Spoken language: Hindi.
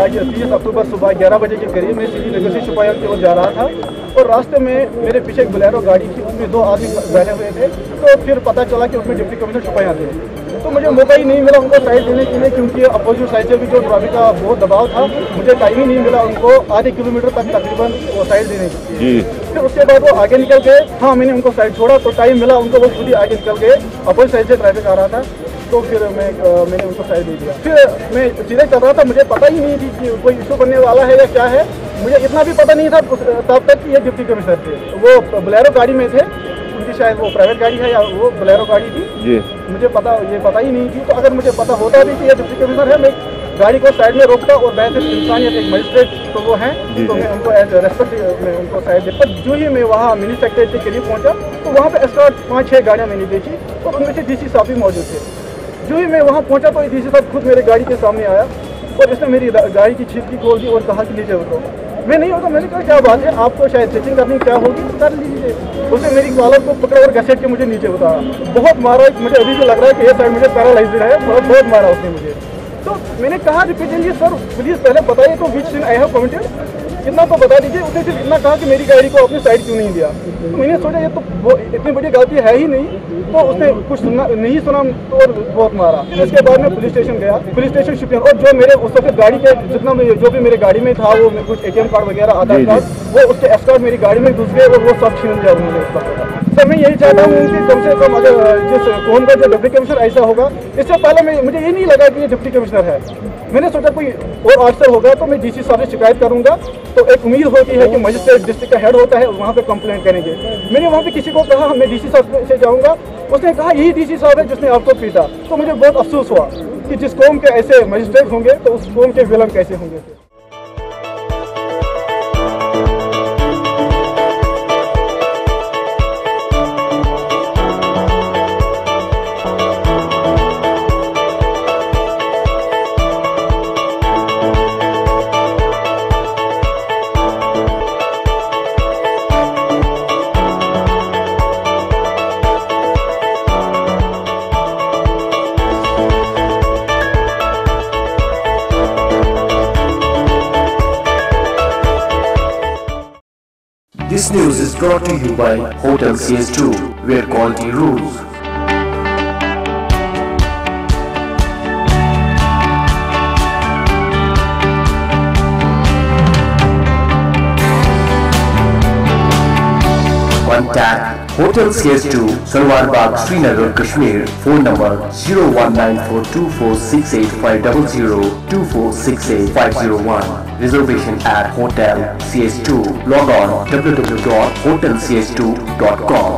आज 30 अक्टूबर सुबह 11 बजे के करीब मैं श्रीनगर से शुपाया की ओर जा रहा था और रास्ते में मेरे पीछे एक बोलेरो गाड़ी थी, उसमें 2 आदमी बैठे हुए थे। तो फिर पता चला कि उसमें डिप्टी कमिश्नर शुपाया थे। तो मुझे मौका ही नहीं मिला उनको साइड देने के लिए, क्योंकि अपोजिट साइड से भी जो ट्रैफिक का बहुत दबाव था, मुझे टाइम ही नहीं मिला उनको आधे किलोमीटर तक तकरीबन वो साइड देने की। फिर उसके बाद वो आगे निकल गए। हाँ, मैंने उनको साइड छोड़ा तो टाइम मिला उनको, वो खुद ही आगे निकल गए। अपोजिट साइड से ट्रैफिक आ रहा था तो फिर मैंने उनको साइड दे दिया। फिर मैं सीधे चल रहा था, मुझे पता ही नहीं थी कि कोई इशू बनने वाला है या क्या है। मुझे इतना भी पता नहीं था तब तक कि ये डिप्टी कमिश्नर थे। वो बोलेरो गाड़ी में थे, उनकी शायद वो प्राइवेट गाड़ी है या वो बोलेरो गाड़ी थी जी। मुझे पता ही नहीं थी। तो अगर मुझे पता होता भी कि ये डिप्टी कमिश्नर है, मैं गाड़ी को साइड में रोकता और वैसे इंसानियत एक मजिस्ट्रेट तो वो हैं, तो मैं उनको एज रेस्पेक्ट मैं उनको साइड देता। जो ही मैं वहाँ मिनी सेक्रेटरी के करीब पहुँचा तो वहाँ पे एस्कॉर्ट 5-6 गाड़ियाँ मैंने देखी और उनमें से डीसी साहब भी मौजूद थे। जो ही मैं वहाँ पहुँचा तो डीसी साहब खुद मेरे गाड़ी के सामने आया और इसने मेरी गाड़ी की खिड़की खोल दी और कहा कि नीचे उतरो। मैं नहीं होता, मैंने कहा क्या बात है, आपको शायद चेकिंग करनी क्या होगी तो कर लीजिए। उसने मेरी कॉलर को पकड़ा और घसीट के मुझे नीचे उतारा। बहुत मारा, मुझे अभी भी लग रहा है कि ये साइड मुझे पैरालाइज्ड है, बहुत मारा उसने मुझे। तो मैंने कहा रिपीटेडली, सर प्लीज पहले बताइए तो विच सीन आई हैव कमिटेड, इतना तो बता दीजिए। उसने सिर्फ इतना कहा कि मेरी गाड़ी को अपनी साइड क्यों नहीं दिया। तो मैंने सोचा ये तो वो इतनी बड़ी गलती है ही नहीं, तो उसने कुछ नहीं सुना तो और बहुत मारा। इसके बाद मैं पुलिस स्टेशन गया, पुलिस स्टेशन शिफ्ट, और जो मेरे उस वक्त गाड़ी के जितना जो भी मेरे गाड़ी में था, वो कुछ ATM कार्ड वगैरह आधार कार्ड, वो उसके एस्कॉर्ट मेरी गाड़ी में घुस गए और वो सब छीन लिया उन्होंने उस वक्त। सर मैं यही चाहता हूँ कि कम से कम अगर जिस कौन का जो डिप्टी कमिश्नर ऐसा होगा, इससे पहले मुझे ये नहीं लगा कि ये डिप्टी कमिश्नर है। मैंने सोचा कोई और ऑफिसर होगा तो मैं DC साहब से शिकायत करूंगा, तो एक उम्मीद होती है कि मजिस्ट्रेट डिस्ट्रिक्ट का हेड होता है, वहाँ पे कंप्लेंट करेंगे। मैंने वहाँ पे किसी को कहा मैं DC साहब से जाऊँगा, उसने कहा यही DC साहब है जिसने आपको पीटा। तो मुझे बहुत अफसोस हुआ कि जिस कौम के ऐसे मजिस्ट्रेट होंगे तो उस कौम के विलन कैसे होंगे। This news is brought to you by Hotel CS2, where quality rules. Contact Hotel CS2, Salwar Bagh, Srinagar, Kashmir. Phone number 0194246850 2468-501. Reservation at Hotel CS2. Log on www.hotelcs2.com.